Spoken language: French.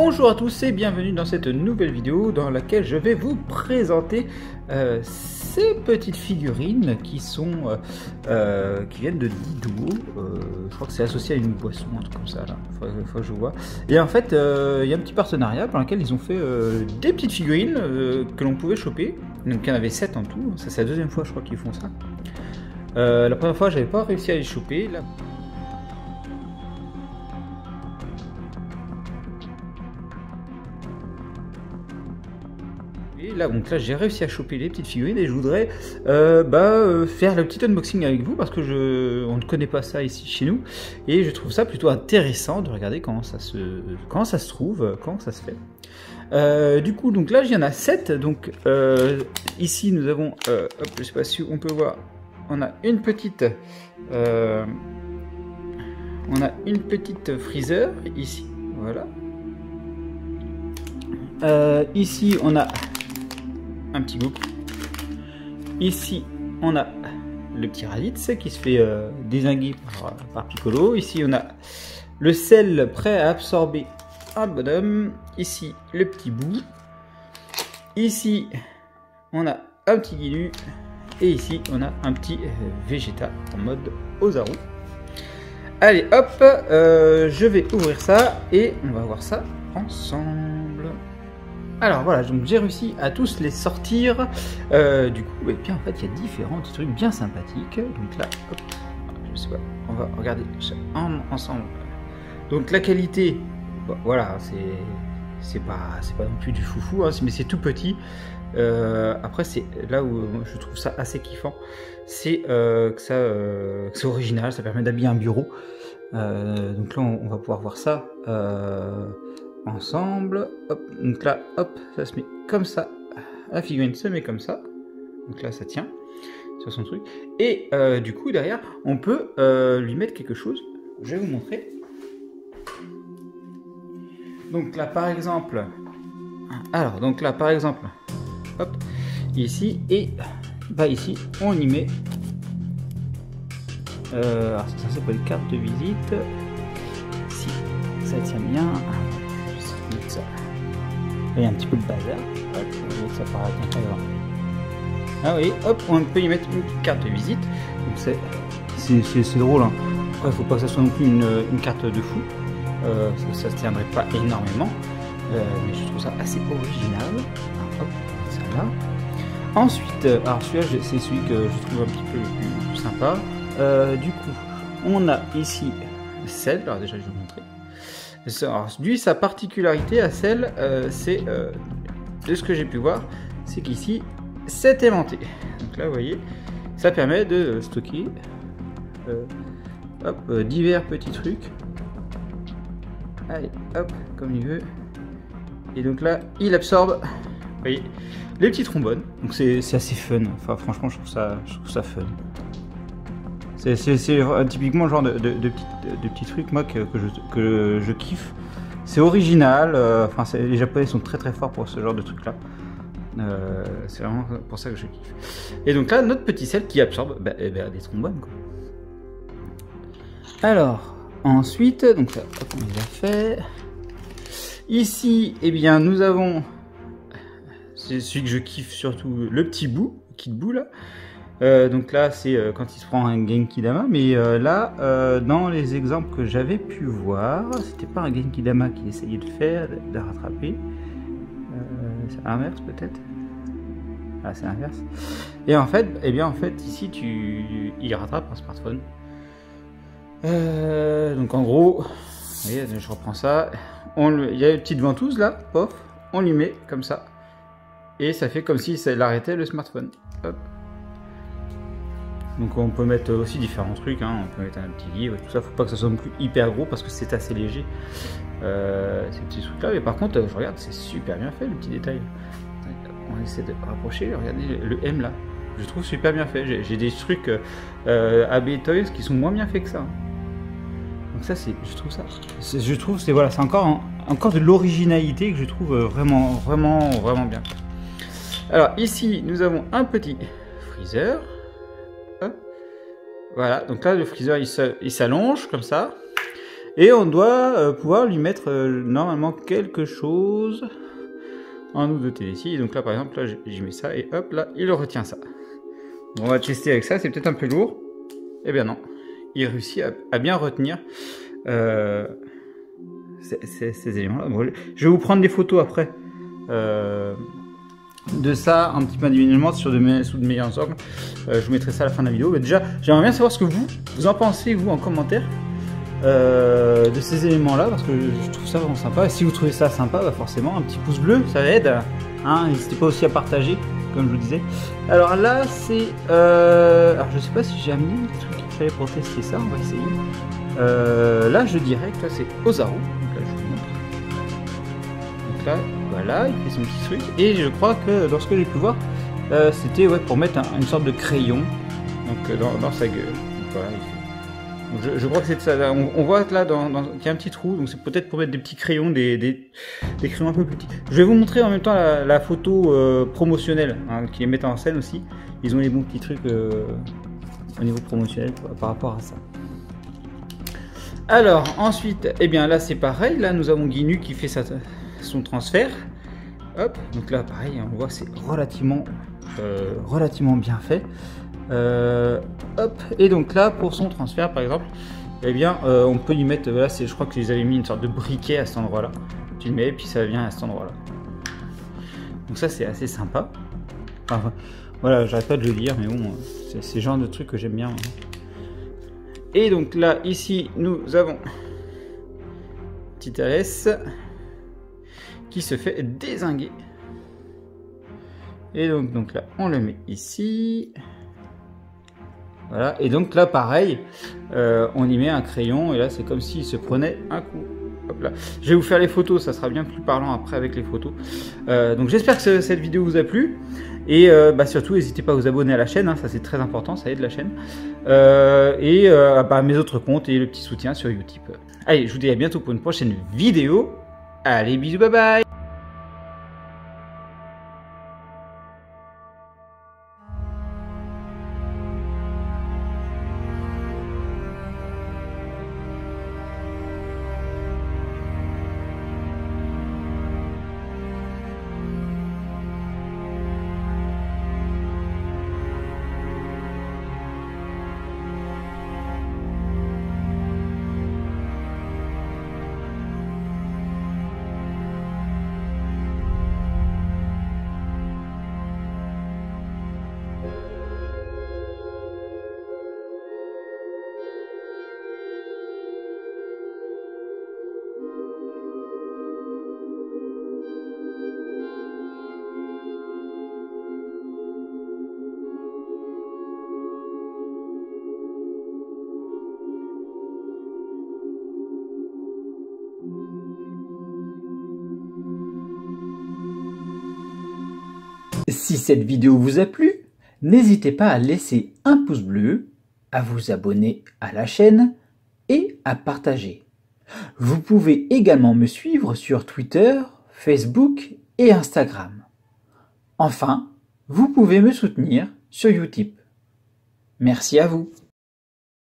Bonjour à tous et bienvenue dans cette nouvelle vidéo dans laquelle je vais vous présenter ces petites figurines qui sont qui viennent de Didou. Je crois que c'est associé à une boisson, un truc comme ça là. Faut que je vois. Et en fait, il y a un petit partenariat dans lequel ils ont fait des petites figurines que l'on pouvait choper. Donc il y en avait 7 en tout. Ça c'est la deuxième fois je crois qu'ils font ça. La première fois j'avais pas réussi à les choper. Là, donc là j'ai réussi à choper les petites figurines et je voudrais faire le petit unboxing avec vous parce que on ne connaît pas ça ici chez nous et je trouve ça plutôt intéressant de regarder comment ça se trouve, comment ça se fait. Du coup, donc là il y en a 7, donc ici nous avons, je sais pas si on peut voir, on a une petite freezer ici, voilà. Ici on a un petit Goku. Ici, on a le petit Raditz qui se fait dézinguer par Piccolo. Ici, on a le sel prêt à absorber un bonhomme. Ici, le petit Boo. Ici, on a un petit Guilu. Et ici, on a un petit Vegeta en mode Ozaru. Allez, hop, je vais ouvrir ça et on va voir ça ensemble. Alors voilà, donc j'ai réussi à tous les sortir. Du coup, et puis en fait, il y a différents petits trucs bien sympathiques. Donc là, hop, je sais pas, on va regarder ensemble. Donc la qualité, bon, voilà, c'est pas non plus du foufou, hein, mais c'est tout petit. Après, c'est là où moi, je trouve ça assez kiffant, c'est que c'est original, ça permet d'habiller un bureau. Donc là, on va pouvoir voir ça. Ensemble, hop, donc là, hop, ça se met comme ça, la figurine se met comme ça, donc là ça tient sur son truc, et du coup derrière on peut lui mettre quelque chose, je vais vous montrer. Donc là par exemple, hop, ici, et bah ici on y met, alors ça s'appelle carte de visite, si ça tient bien. Ça. Il y a un petit peu de bazar. Ça paraît pas grave. Ah oui, hop, on peut y mettre une petite carte de visite. Donc c'est drôle. Hein. Après, il faut pas que ça soit non plus une carte de fou. Ça se tiendrait pas énormément. Mais je trouve ça assez original. Alors, hop, ça là. Ensuite, alors celui-là, c'est celui que je trouve un petit peu le plus sympa. Du coup, on a ici le sel. Alors déjà, je vais vous montrer. Alors, lui, sa particularité à celle, c'est de ce que j'ai pu voir, c'est qu'ici c'est aimanté. Donc là, vous voyez, ça permet de stocker divers petits trucs. Allez, hop, comme il veut. Et donc là, il absorbe, vous voyez, les petits trombones. Donc c'est assez fun. Enfin, franchement, je trouve ça fun. C'est typiquement le genre de petits trucs moi que je kiffe. C'est original, les Japonais sont très très forts pour ce genre de trucs là. C'est vraiment pour ça que je kiffe. Et donc là, notre petit sel qui absorbe des trombones, quoi. Alors, ensuite, donc ça, on les a fait. Ici, eh bien, nous avons, c'est celui que je kiffe surtout, le petit Boo, Kid Boo là. Donc là c'est quand il se prend un Genki Dama, mais là dans les exemples que j'avais pu voir, c'était pas un Genki Dama qu'il essayait de faire, de rattraper. C'est l'inverse peut-être. Ah, c'est l'inverse. Et en fait, ici il rattrape un smartphone. Donc en gros, vous voyez, je reprends ça. Il y a une petite ventouse là, pof, on lui met comme ça, et ça fait comme si ça l'arrêtait le smartphone. Hop. Donc on peut mettre aussi différents trucs, hein. On peut mettre un petit livre et tout ça, faut pas que ça soit non plus hyper gros parce que c'est assez léger, ces petits trucs là, mais par contre je regarde, c'est super bien fait le petit détail. On essaie de rapprocher, regardez le M là, je trouve super bien fait. J'ai des trucs AB Toys qui sont moins bien faits que ça. Donc ça je trouve c'est voilà, c'est encore de l'originalité que je trouve vraiment bien. Alors ici nous avons un petit freezer. Voilà, donc là le freezer il s'allonge comme ça, Et on doit pouvoir lui mettre normalement quelque chose en nous de télécie. Donc là par exemple, là j'y mets ça et hop là, il retient ça. On va tester avec ça, c'est peut-être un peu lourd. Eh bien non, il réussit à bien retenir ces éléments-là. Bon, je vais vous prendre des photos après de ça un petit peu individuellement sous de meilleurs angles. Je vous mettrai ça à la fin de la vidéo. Mais déjà, j'aimerais bien savoir ce que vous en pensez, vous, en commentaire de ces éléments-là, parce que je trouve ça vraiment sympa. Et si vous trouvez ça sympa, bah forcément, un petit pouce bleu, ça aide. Hein, n'hésitez pas aussi à partager, comme je vous disais. Alors là, c'est... alors, je sais pas si j'ai amené des trucs qu'il fallait pour tester ça. On va essayer. Là, je dirais que là, c'est Ozaru. Donc là, je vous montre. Donc là, voilà, il fait son petit truc. Et je crois que, lorsque j'ai pu voir, c'était pour mettre une sorte de crayon donc, dans sa gueule. Donc, voilà, je crois que c'est ça. On voit là qu'il y a un petit trou, donc c'est peut-être pour mettre des petits crayons, des crayons un peu plus petits. Je vais vous montrer en même temps la photo promotionnelle hein, qui les mettent en scène aussi. Ils ont les bons petits trucs au niveau promotionnel par rapport à ça. Alors ensuite, eh bien là c'est pareil. Là nous avons Guinu qui fait son transfert. Hop, donc là pareil, on voit que c'est relativement bien fait. Hop, et donc là pour son transfert par exemple, eh bien on peut lui mettre, là je crois que je les avais mis une sorte de briquet à cet endroit là, tu le mets et puis ça vient à cet endroit là, donc ça c'est assez sympa. Enfin, voilà, j'arrête pas de le dire mais bon, c'est le genre de truc que j'aime bien. Et donc là ici nous avons petit Alès qui se fait dézinguer, et donc là on le met ici. Voilà, et donc là pareil, on y met un crayon et là c'est comme s'il se prenait un coup. Hop là. Je vais vous faire les photos, ça sera bien plus parlant après avec les photos. Donc j'espère que cette vidéo vous a plu. Et surtout n'hésitez pas à vous abonner à la chaîne, hein, ça c'est très important, ça aide la chaîne. Mes autres comptes et le petit soutien sur Utip. Allez, je vous dis à bientôt pour une prochaine vidéo. Allez, bisous, bye bye. Si cette vidéo vous a plu, n'hésitez pas à laisser un pouce bleu, à vous abonner à la chaîne et à partager. Vous pouvez également me suivre sur Twitter, Facebook et Instagram. Enfin, vous pouvez me soutenir sur Utip. Merci à vous.